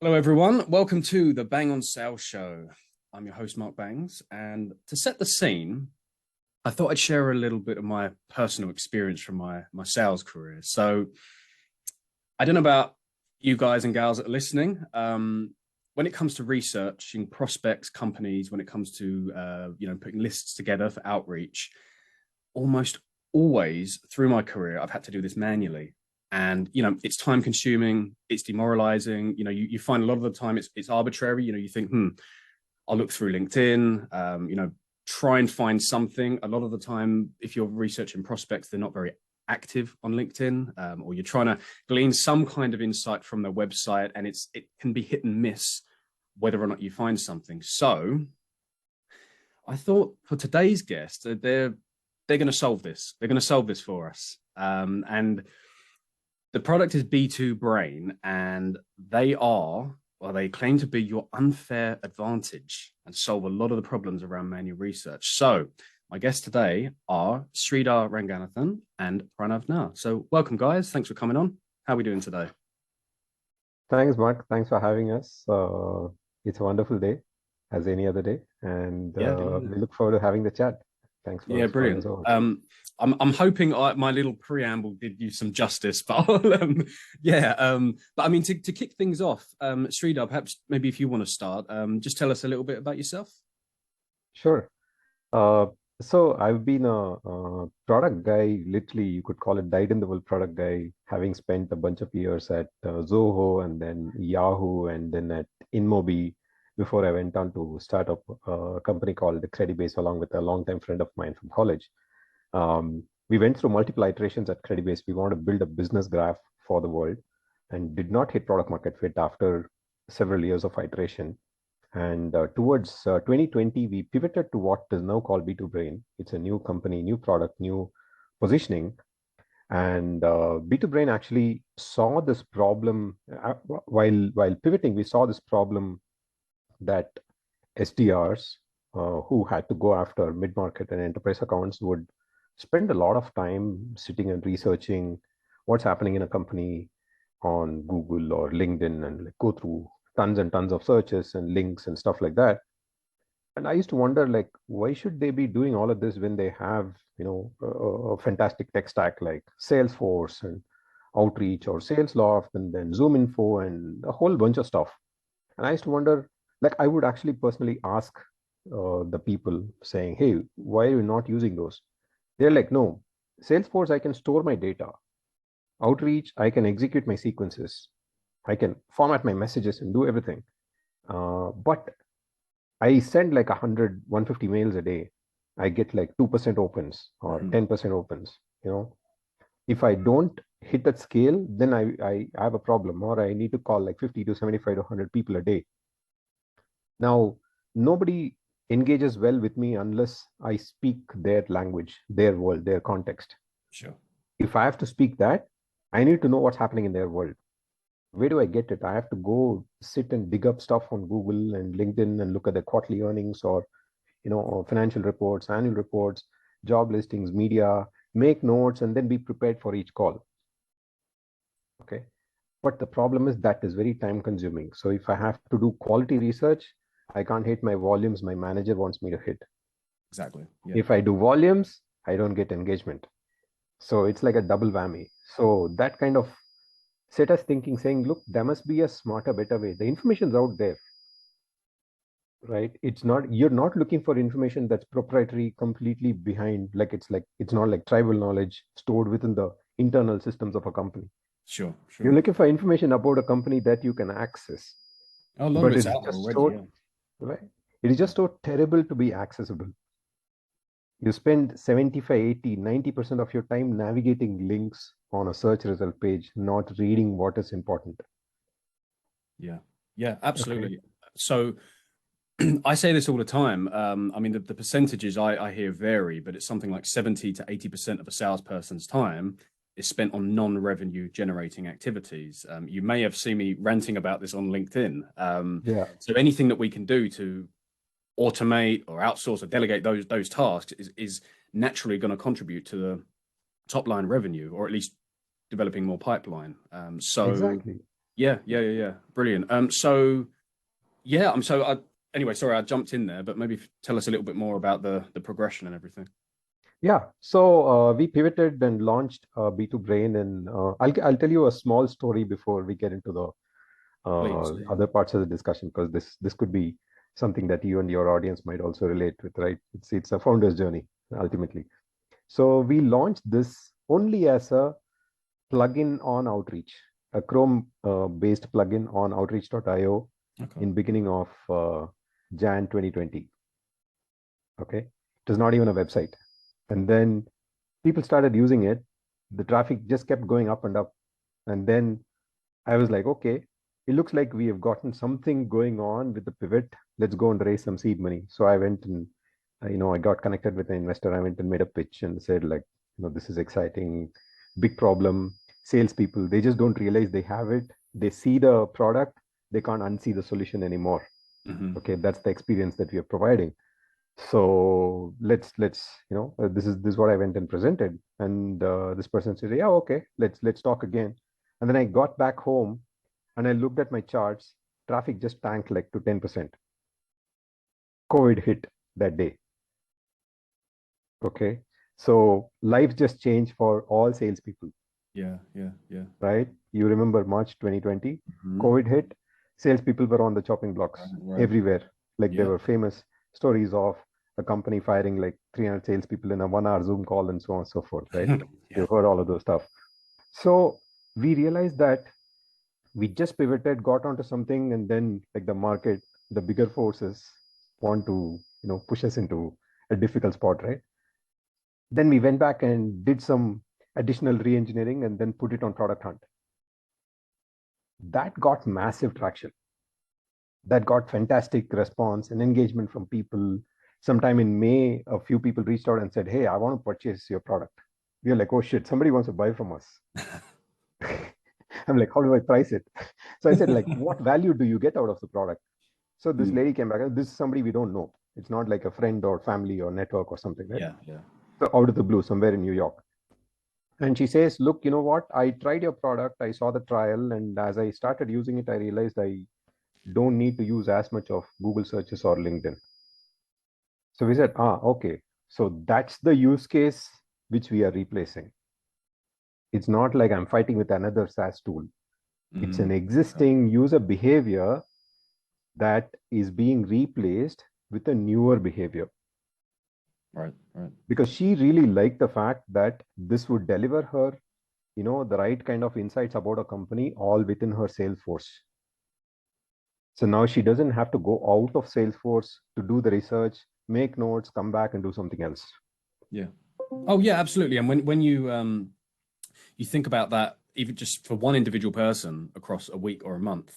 Hello, everyone. Welcome to the Bang on Sales Show. I'm your host, Mark Bangs. And to set the scene, I thought I'd share a little bit of my personal experience from my sales career. So I don't know about you guys and gals that are listening. When it comes to researching prospects, companies, when it comes to putting lists together for outreach, almost always through my career, I've had to do this manually. And it's time consuming, it's demoralizing. You find a lot of the time it's arbitrary. You think, I'll look through LinkedIn, try and find something. A lot of the time, if you're researching prospects, they're not very active on LinkedIn, or you're trying to glean some kind of insight from their website, and it can be hit and miss whether or not you find something. So I thought for today's guest, they're going to solve this. They're going to solve this for us. And the product is B2Brain, and they claim to be your unfair advantage and solve a lot of the problems around manual research. So my guests today are Sridhar Ranganathan and Pranav Nair. So welcome, guys. Thanks for coming on. How are we doing today? Thanks, Mark. Thanks for having us. It's a wonderful day, as any other day, and Yeah, we look forward to having the chat. Thanks for yeah, calling brilliant. us over. I'm hoping my little preamble did you some justice, but but I mean to kick things off, Sridhar, perhaps maybe if you want to start, just tell us a little bit about yourself. Sure. Uh, so I've been a product guy, literally, you could call it dyed-in-the-wool product guy, having spent a bunch of years at Zoho and then Yahoo and then at InMobi before I went on to start up a company called Credibase along with a longtime friend of mine from college. We went through multiple iterations at Credibase. We wanted to build a business graph for the world and did not hit product market fit after several years of iteration. And towards 2020, we pivoted to what is now called B2Brain. It's a new company, new product, new positioning. And B2Brain actually saw this problem while pivoting. We saw this problem that SDRs who had to go after mid-market and enterprise accounts would spend a lot of time sitting and researching what's happening in a company on Google or LinkedIn and like, go through tons and tons of searches and links and stuff like that. And I used to wonder, like, why should they be doing all of this when they have, a fantastic tech stack like Salesforce and Outreach or Salesloft and then Zoom Info and a whole bunch of stuff. And I used to wonder, like, I would actually personally ask the people saying, hey, why are you not using those? They're like, no, Salesforce, I can store my data. Outreach, I can execute my sequences. I can format my messages and do everything. But I send like 100, 150 mails a day. I get like 2% opens or 10% opens. If I don't hit that scale, then I have a problem, or I need to call like 50 to 75 to 100 people a day. Now, nobody engages well with me unless I speak their language, their world, their context. Sure. If I have to speak that, I need to know what's happening in their world. Where do I get it? I have to go sit and dig up stuff on Google and LinkedIn and look at the quarterly earnings or financial reports, annual reports, job listings, media, make notes, and then be prepared for each call. Okay. But the problem is that is very time consuming. So if I have to do quality research, I can't hit my volumes my manager wants me to hit. Exactly. Yeah. If I do volumes, I don't get engagement. So it's like a double whammy. So that kind of set us thinking, saying, look, there must be a smarter, better way. The information's out there, right? You're not looking for information that's proprietary, completely behind, it's not like tribal knowledge stored within the internal systems of a company. Sure. You're looking for information about a company that you can access. A lot of it's out there already. Right? It is just so terrible to be accessible. You spend 75, 80, 90% of your time navigating links on a search result page, not reading what is important. Yeah, absolutely. Okay. So I say this all the time. I mean, the percentages I hear vary, but it's something like 70 to 80% of a salesperson's time is spent on non-revenue generating activities. You may have seen me ranting about this on LinkedIn. So anything that we can do to automate or outsource or delegate those tasks is naturally going to contribute to the top line revenue, or at least developing more pipeline. Exactly. Yeah. Brilliant. Anyway, sorry, I jumped in there, but maybe tell us a little bit more about the progression and everything. Yeah. So we pivoted and launched B2Brain, and I'll tell you a small story before we get into the Please. other parts of the discussion, because this could be something that you and your audience might also relate with, right? It's a founder's journey ultimately. So we launched this only as a plugin on Outreach, a Chrome based plugin on Outreach.io Okay. in beginning of Jan 2020. Okay, it was not even a website, and then people started using it. The traffic just kept going up and up, and then I was like, okay, it looks like we have gotten something going on with the pivot. Let's go and raise some seed money. So I went and, I got connected with an investor. I went and made a pitch and said, like, this is exciting, big problem. Salespeople, they just don't realize they have it. They see the product, they can't unsee the solution anymore. Mm-hmm. Okay, that's the experience that we are providing. So let's this is what I went and presented, and this person said, yeah, okay, let's talk again. And then I got back home and I looked at my charts. Traffic just tanked like to 10%. COVID hit that day. Okay, so life just changed for all salespeople. Yeah. Right, you remember March 2020, Mm-hmm. COVID hit. Salespeople were on the chopping blocks Right. everywhere. Like there Yeah. were famous stories of a company firing like 300 salespeople in a 1 hour Zoom call and so on and so forth, right? Yeah. You've heard all of those stuff. So we realized that we just pivoted, got onto something, and then like the market, the bigger forces want to, push us into a difficult spot, right? Then we went back and did some additional re-engineering and then put it on Product Hunt. That got massive traction. That got fantastic response and engagement from people. Sometime in May, a few people reached out and said, hey, I want to purchase your product. We are like, oh shit, somebody wants to buy from us. I'm like, how do I price it? So I said, like, what value do you get out of the product? So this lady came back, this is somebody we don't know. It's not like a friend or family or network or something, right? Yeah. So out of the blue, somewhere in New York. And she says, look, you know what? I tried your product. I saw the trial. And as I started using it, I realized I don't need to use as much of Google searches or LinkedIn. So we said, okay. So that's the use case which we are replacing. It's not like I'm fighting with another SaaS tool. It's an existing user behavior that is being replaced with a newer behavior. Right. Because she really liked the fact that this would deliver her, the right kind of insights about a company all within her Salesforce. So now she doesn't have to go out of Salesforce to do the research, make notes, come back and do something else. Yeah. Oh yeah, absolutely. And when you think about that, even just for one individual person across a week or a month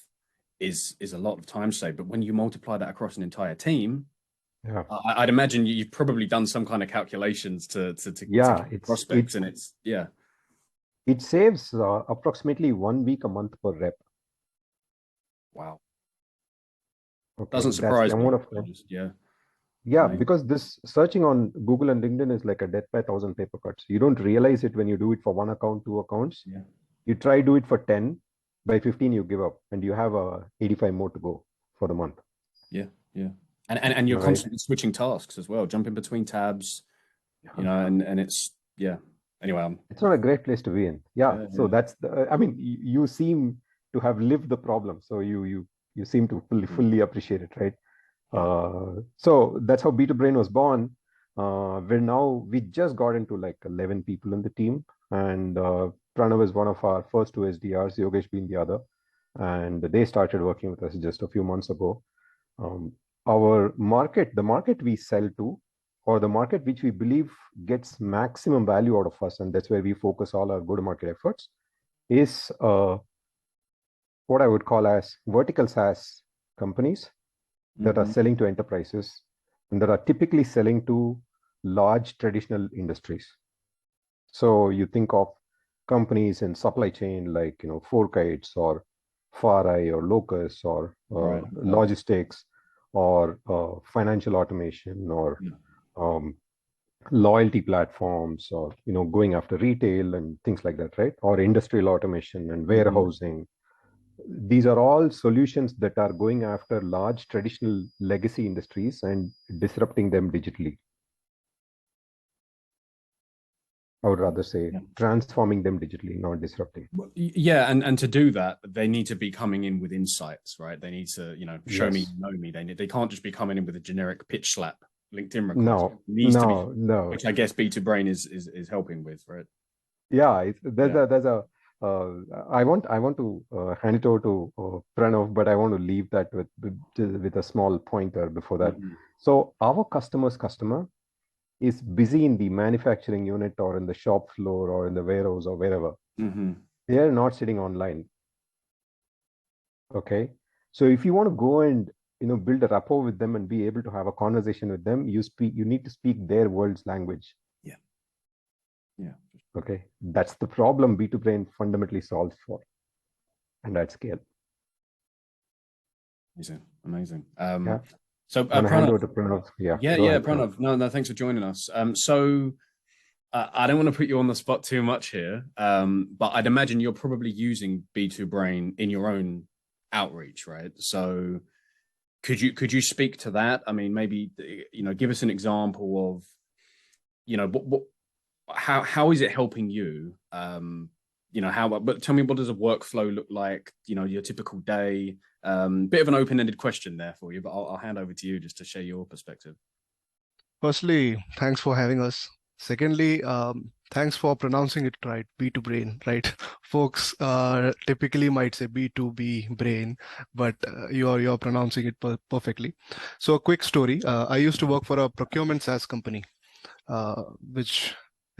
is a lot of time saved. But when you multiply that across an entire team, Yeah. I'd imagine you've probably done some kind of calculations to Yeah, prospects, and it saves approximately 1 week a month per rep. Wow. Okay, Doesn't that's the surprise me. amount of time. Yeah. Yeah, Amazing. because this searching on Google and LinkedIn is like a death by 1,000 paper cuts. You don't realize it when you do it for one account, two accounts. Yeah. You try do it for 10, by 15 you give up, and you have 85 more to go for the month. Yeah. And you're Right. constantly switching tasks as well, jumping between tabs, and it's Anyway, it's not a great place to be in. Yeah. So that's I mean, you seem to have lived the problem, so you seem to fully appreciate it, right? So that's how B2Brain was born. We just got into like 11 people in the team, and Pranav is one of our first two SDRs, Yogesh being the other, and they started working with us just a few months ago. The market we sell to, or the market which we believe gets maximum value out of us, and that's where we focus all our go-to-market efforts, is what I would call as vertical SaaS companies that are selling to enterprises and that are typically selling to large traditional industries. So you think of companies in supply chain like Fourkites or Farai or Locus or logistics or financial automation or loyalty platforms or going after retail and things like that, right? Or industrial automation and warehousing. These are all solutions that are going after large traditional legacy industries and disrupting them digitally. I would rather say transforming them digitally, not disrupting. Yeah, and to do that, they need to be coming in with insights, right? They need to, show me, know me. They can't just be coming in with a generic pitch slap LinkedIn request. It needs to be, which I guess B2Brain is helping with, right? Yeah, there's a I want to hand it over to Pranav, but I want to leave that with a small pointer before that. So our customer's customer is busy in the manufacturing unit or in the shop floor or in the warehouse or wherever. They are not sitting online. Okay, so if you want to go and build a rapport with them and be able to have a conversation with them, you need to speak their world's language. Yeah. Okay, that's the problem B2Brain fundamentally solves for, and at scale. Amazing. Yeah. So Pranav, hand over to Pranav. Yeah, ahead, Pranav. No, thanks for joining us. So I don't want to put you on the spot too much here, but I'd imagine you're probably using B2Brain in your own outreach, right? So could you speak to that? I mean, maybe give us an example of how is it helping you? But tell me, what does a workflow look like? Your typical day. Bit of an open-ended question there for you, but I'll hand over to you just to share your perspective. Firstly, thanks for having us. Secondly, thanks for pronouncing it right, B2Brain, right? Folks typically might say B2B brain, but you're pronouncing it perfectly. So a quick story. I used to work for a procurement SaaS company, which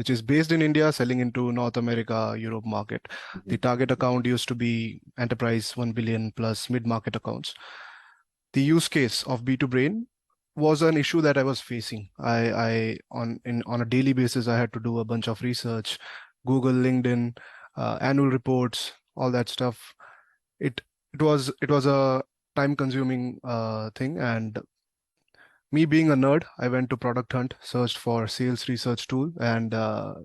is based in India, selling into North America, Europe market. The target account used to be enterprise 1 billion plus mid-market accounts. The use case of B2Brain was an issue that I was facing. On a daily basis, I had to do a bunch of research, Google, LinkedIn, annual reports, all that stuff. It was a time-consuming thing, and me being a nerd, I went to Product Hunt, searched for sales research tool, and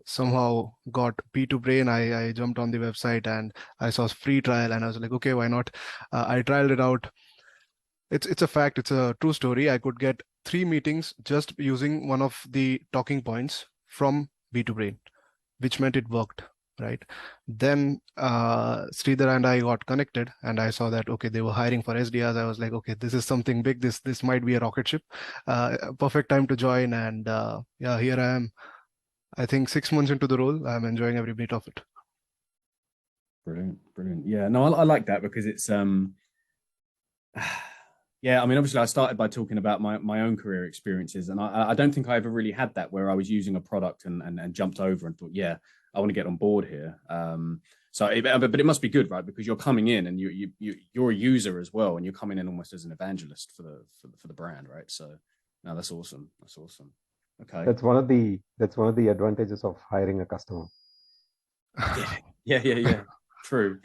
somehow got B2Brain. I jumped on the website and I saw free trial, and I was like, okay, why not? I trialed it out. It's a fact. It's a true story. I could get 3 meetings just using one of the talking points from B2Brain, which meant it worked, right? Then Sridhar and I got connected, and I saw that, okay, they were hiring for SDRs. I was like, okay, this is something big. This might be a rocket ship. Perfect time to join. And yeah, here I am. I think 6 months into the role, I'm enjoying every bit of it. Brilliant. Yeah, no, I like that because it's yeah, I mean, obviously I started by talking about my own career experiences, and I don't think I ever really had that where I was using a product and jumped over and thought, yeah, I want to get on board here. But it must be good, right? Because you're coming in and you're a user as well, and you're coming in almost as an evangelist for the brand, right? So no, that's awesome. Okay. That's one of the advantages of hiring a customer. Yeah. True.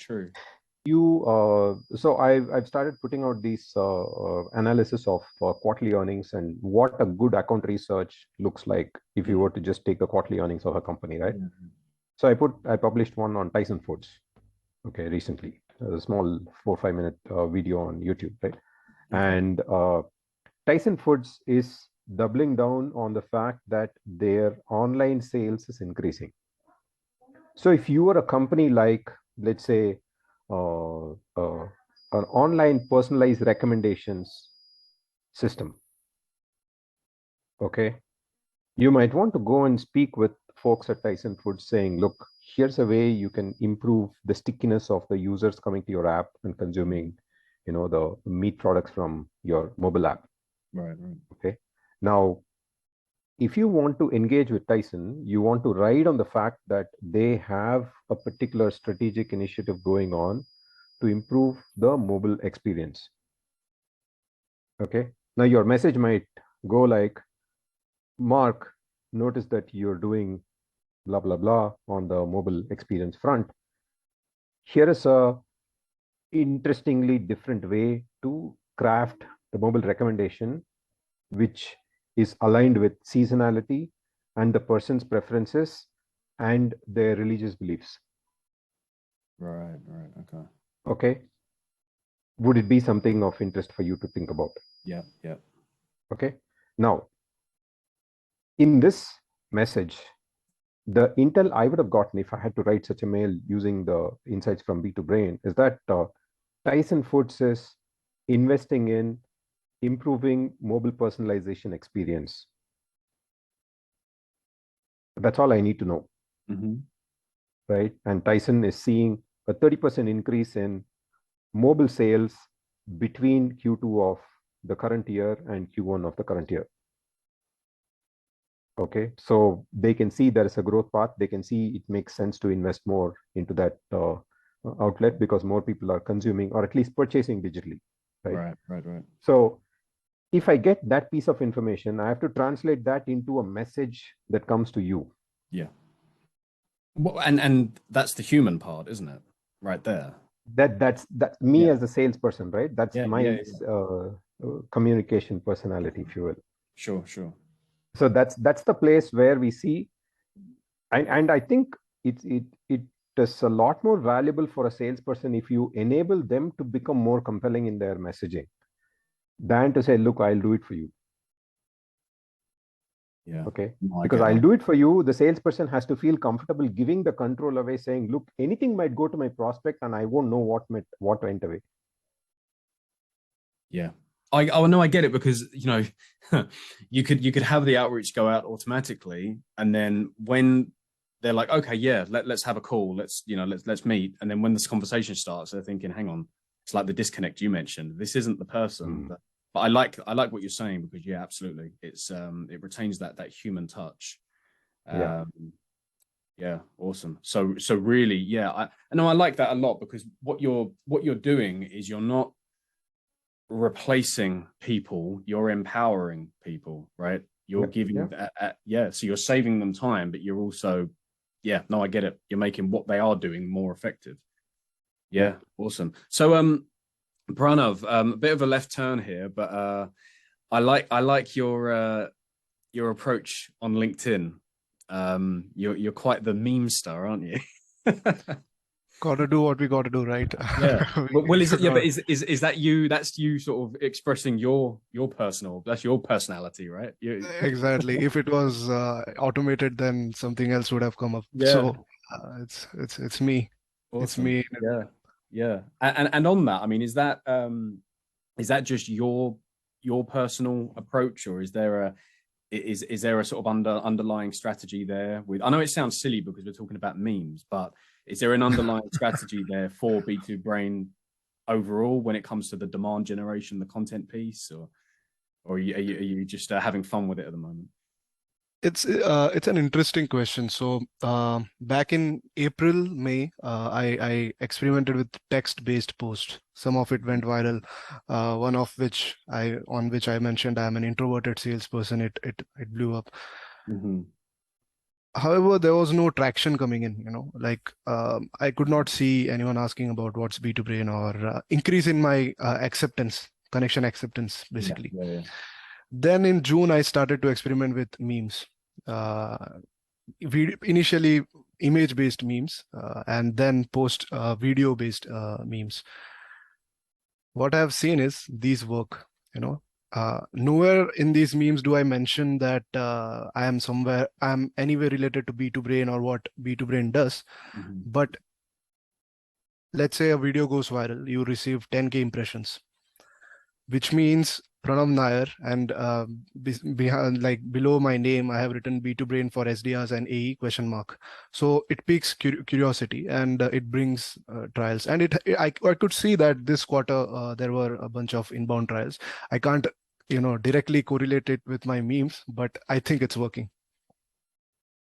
So I've started putting out these analysis of quarterly earnings and what a good account research looks like if you were to just take the quarterly earnings of a company, right? So I published one on Tyson Foods, okay, recently, a small 4-5 minute video on YouTube, right? And Tyson Foods is doubling down on the fact that their online sales is increasing. So if you are a company like, let's say, an online personalized recommendations system, okay, you might want to go and speak with folks at Tyson Foods saying, look, here's a way you can improve the stickiness of the users coming to your app and consuming, the meat products from your mobile app. Right. Okay. Now, if you want to engage with Tyson, you want to ride on the fact that they have a particular strategic initiative going on to improve the mobile experience. Okay. Now your message might go like, Mark, notice that you're doing blah, blah, blah on the mobile experience front. Here is a interestingly different way to craft the mobile recommendation, which is aligned with seasonality and the person's preferences and their religious beliefs. Right. Okay. would it be something of interest for you to think about? Yeah. Yeah. Okay. Now, in this message, the intel I would have gotten if I had to write such a mail using the insights from B2Brain is that Tyson Foods is investing in improving mobile personalization experience. That's all I need to know. Mm-hmm. Right? And Tyson is seeing a 30% increase in mobile sales between Q2 of the current year and Q1 of the current year. Okay, so they can see there is a growth path. They can see it makes sense to invest more into that outlet because more people are consuming or at least purchasing digitally. Right. Right. So if I get that piece of information, I have to translate that into a message that comes to you. Yeah. Well, and that's the human part, isn't it? Right there. That's me Yeah. as a salesperson, right? That's Yeah. my Yeah. communication personality, if you will. Sure. So that's the place where we see, and I think it is a lot more valuable for a salesperson if you enable them to become more compelling in their messaging than to say, look, I'll do it for you. Yeah. Okay. No, Because I'll do it for you. The salesperson has to feel comfortable giving the control away, saying, look, anything might go to my prospect and I won't know what went away. Yeah. I know I get it because you could have the outreach go out automatically, and then when they're like, okay, yeah, let's have a call, let's meet, and then when this conversation starts, they're thinking, hang on, it's like the disconnect you mentioned. This isn't the person. But I like what you're saying because yeah, absolutely, it's it retains that human touch. Yeah, awesome. So really, yeah, I know I like that a lot because what you're doing is you're not replacing people, you're empowering people, right? You're giving so you're saving them time, but you're also I get it, you're making what they are doing more effective. Awesome. So Pranav, a bit of a left turn here, but I like your approach on LinkedIn. You're quite the meme star, aren't you? Gotta do what we gotta do, right? Yeah. Well, is it? Yeah, but is that you? That's you sort of expressing your personal. That's your personality, right? Exactly. If it was automated, then something else would have come up. Yeah. So it's me. Awesome. It's me. Yeah. And on that, I mean, is that just your personal approach, or is there a sort of underlying strategy there? I know it sounds silly because we're talking about memes, but is there an underlying strategy there for B2Brain overall when it comes to the demand generation, the content piece, or are you just having fun with it at the moment? It's an interesting question. So back in April, May, I experimented with text-based post. Some of it went viral. One of which I mentioned I'm an introverted salesperson. It blew up. However, there was no traction coming in. I could not see anyone asking about what's B2Brain or increase in my connection acceptance, basically. Yeah. Then in June, I started to experiment with memes. Initially image-based memes, and then post video-based memes. What I've seen is these work. Nowhere in these memes do I mention that I'm anywhere related to B2Brain or what B2Brain does. But let's say a video goes viral, you receive 10K impressions, which means Pranav Nair, and behind, like below my name, I have written B2Brain for SDRs and AE ? So it piques curiosity and it brings trials. And I could see that this quarter there were a bunch of inbound trials. I can't directly correlate it with my memes, but I think it's working.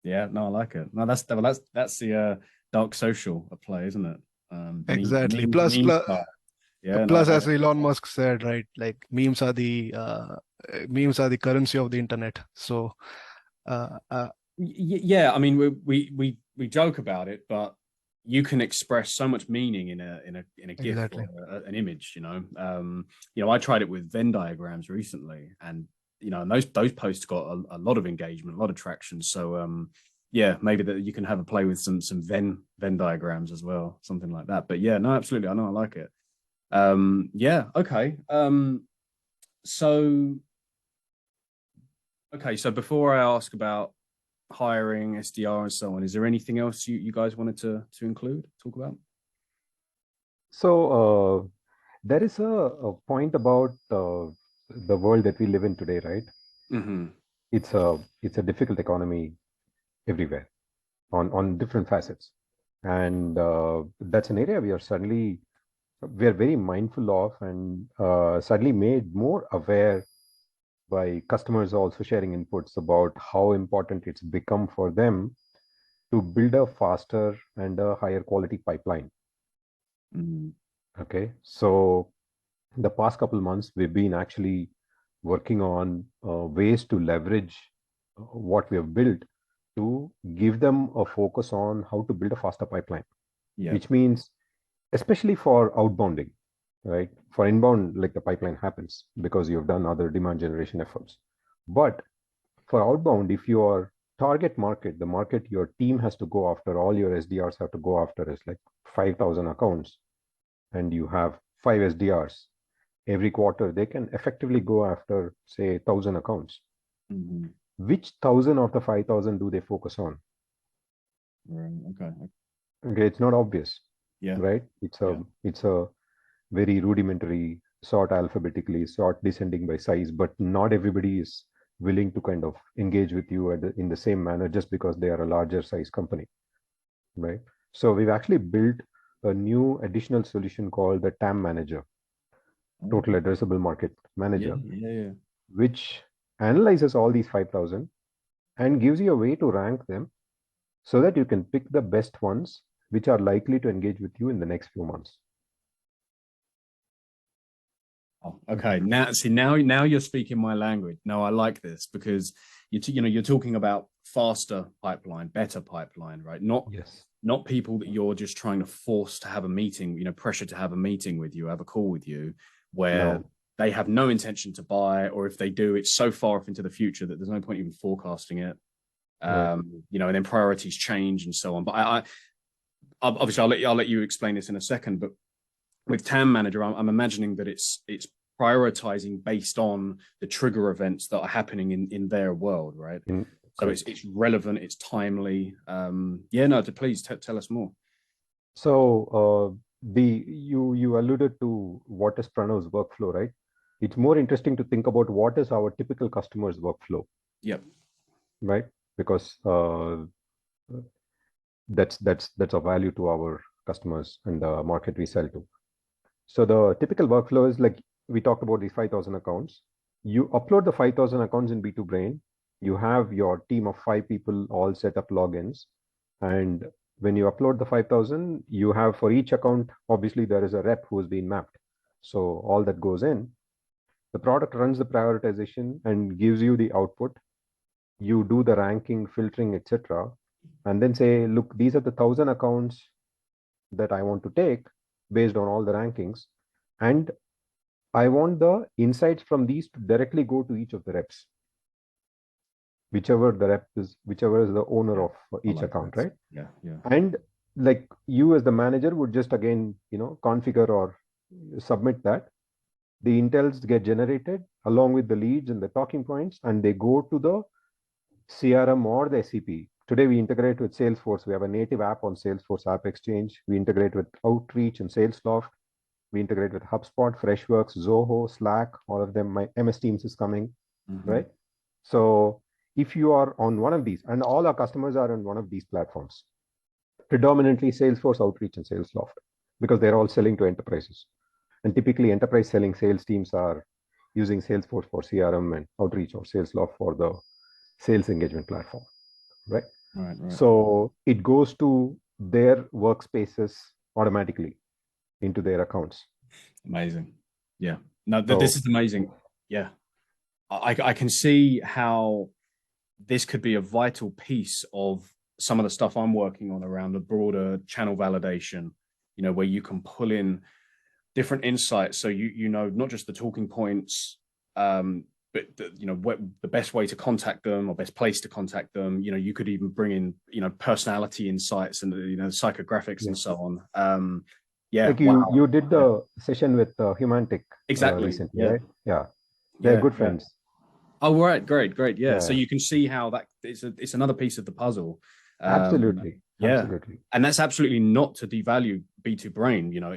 Yeah, no, I like it. No, that's the dark social play, isn't it? Exactly. Plus, as Elon Musk said, right? Like memes are the currency of the internet. So, yeah. I mean, we joke about it, but you can express so much meaning in a GIF or an image. I tried it with Venn diagrams recently, and and those posts got a lot of engagement, a lot of traction. So yeah, maybe that you can have a play with some Venn diagrams as well, something like that. But yeah, no, absolutely, I know, I like it. Yeah. Okay. So so before I ask about hiring, SDR, and so on, is there anything else you guys wanted to include, talk about? So there is a point about the world that we live in today, right? Mm-hmm. It's a difficult economy everywhere on different facets, and that's an area we are very mindful of, and suddenly made more aware by customers also sharing inputs about how important it's become for them to build a faster and a higher quality pipeline. Mm-hmm. Okay, so the past couple months we've been actually working on ways to leverage what we have built to give them a focus on how to build a faster pipeline, Yeah. which means especially for outbounding, right? For inbound, like the pipeline happens because you've done other demand generation efforts. But for outbound, if your target market, the market your team has to go after, all your SDRs have to go after is like 5,000 accounts, and you have 5 SDRs. Every quarter, they can effectively go after, say, 1,000 accounts. Mm-hmm. Which 1,000 of the 5,000 do they focus on? Right. Okay. Okay, it's not obvious, Yeah. right? Yeah. It's a very rudimentary sort alphabetically, sort descending by size, but not everybody is willing to kind of engage with you in the same manner just because they are a larger size company, right? So we've actually built a new additional solution called the TAM Manager, Total Okay. Addressable Market Yeah. Manager, Yeah. Yeah. which analyzes all these 5,000 and gives you a way to rank them so that you can pick the best ones which are likely to engage with you in the next few months. Oh, okay. Now you're speaking my language. No, I like this because you're talking about faster pipeline, better pipeline, right? Yes. Not people that you're just trying to force to have a meeting, pressure to have a meeting with you, have a call with you, where No. they have no intention to buy, or if they do, it's so far off into the future that there's no point even forecasting it. Right. And then priorities change and so on. But I obviously I'll let you explain this in a second. But with TAM Manager, I'm imagining that it's prioritizing based on the trigger events that are happening in their world, right? So Correct. it's relevant, it's timely. Yeah, no, please tell us more. So you alluded to what is Pranav's workflow, right? It's more interesting to think about what is our typical customer's workflow, Yep. right? Because that's of value to our customers and the market we sell to. So the typical workflow is like we talked about these 5,000 accounts. You upload the 5,000 accounts in B2Brain. You have your team of 5 people all set up logins. And when you upload the 5,000, you have for each account, obviously there is a rep who's been mapped. So all that goes in. The product runs the prioritization and gives you the output. You do the ranking, filtering, etc. And then say, look, these are the 1,000 accounts that I want to take based on all the rankings. And I want the insights from these to directly go to each of the reps, whichever is the owner Yeah, of I each like account, that. right? Yeah, yeah. And like you as the manager would just again, configure or submit that. The intels get generated along with the leads and the talking points, and they go to the CRM or the SCP. Today we integrate with Salesforce. We have a native app on Salesforce App Exchange. We integrate with Outreach and Salesloft. We integrate with HubSpot, Freshworks, Zoho, Slack, all of them. My MS Teams is coming, right? So if you are on one of these, and all our customers are on one of these platforms, predominantly Salesforce, Outreach, and Salesloft, because they're all selling to enterprises. And typically enterprise selling sales teams are using Salesforce for CRM and Outreach or Salesloft for the sales engagement platform, right? Right. So it goes to their workspaces automatically into their accounts. Amazing. Yeah. No, this So is amazing. Yeah. I can see how this could be a vital piece of some of the stuff I'm working on around the broader channel validation, where you can pull in different insights. So not just the talking points, but what the best way to contact them or best place to contact them. You could even bring in, personality insights and the psychographics and so on. Yeah. Like Wow. you did the session with Humantic Exactly. recently, Yeah. right? Yeah, they're Yeah. good Yeah. friends. Oh, right. Great. Yeah. So Yeah, you can see how that it's another piece of the puzzle. absolutely, Yeah. absolutely. And that's absolutely not to devalue B2Brain. You know,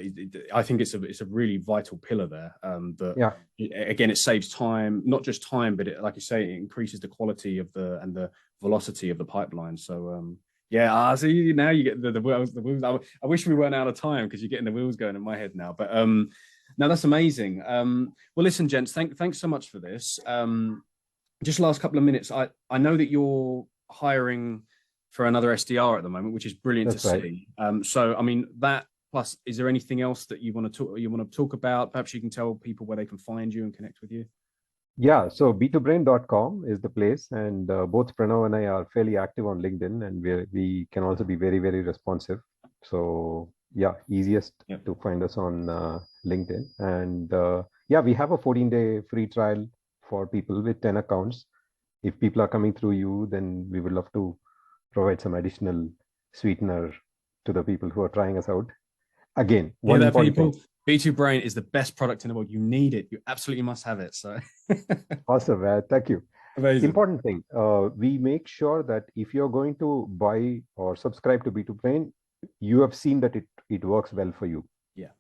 I think it's a really vital pillar there. That Yeah, again, it saves time, not just time, but like you say, it increases the quality of the velocity of the pipeline. So yeah, so now you get the wheels. I wish we weren't out of time because you're getting the wheels going in my head now. But no, that's amazing. Well, listen, gents, thanks so much for this. Just last couple of minutes. I know that you're hiring for another SDR at the moment, which is brilliant to that's right. see. So I mean that plus, is there anything else that you want to talk about? Perhaps you can tell people where they can find you and connect with you. Yeah, so B2Brain.com is the place, and both Pranav and I are fairly active on LinkedIn, and we can also be very, very responsive. So yeah, easiest Yep. to find us on LinkedIn. And yeah, we have a 14-day free trial for people with 10 accounts. If people are coming through you, then we would love to provide some additional sweetener to the people who are trying us out. Again, Hear one that, important people? thing. B2Brain is the best product in the world. You need it. You absolutely must have it. So Awesome, thank you. amazing. Important thing, we make sure that if you're going to buy or subscribe to B2Brain, you have seen that it works well for you. Yeah.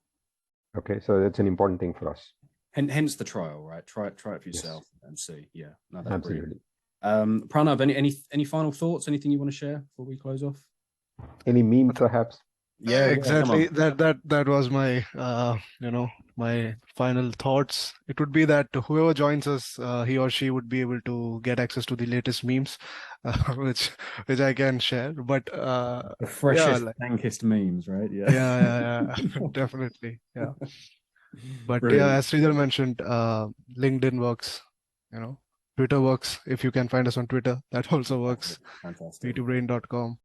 Okay, so that's an important thing for us. Hence the trial, right? Try it for Yes, yourself and see. Yeah. No, that's brilliant. absolutely. Pranav, any final thoughts? Anything you want to share before we close off? Any meme, perhaps? Yeah, come Exactly. on. That was my my final thoughts. It would be that whoever joins us, he or she would be able to get access to the latest memes, which I can share. But The yeah, freshest, dankest memes, right? Yeah. yeah, definitely, yeah. But yeah, Brilliant. as Sridhar mentioned, LinkedIn works, Twitter works. If you can find us on Twitter, that also works. Fantastic. B2Brain.com.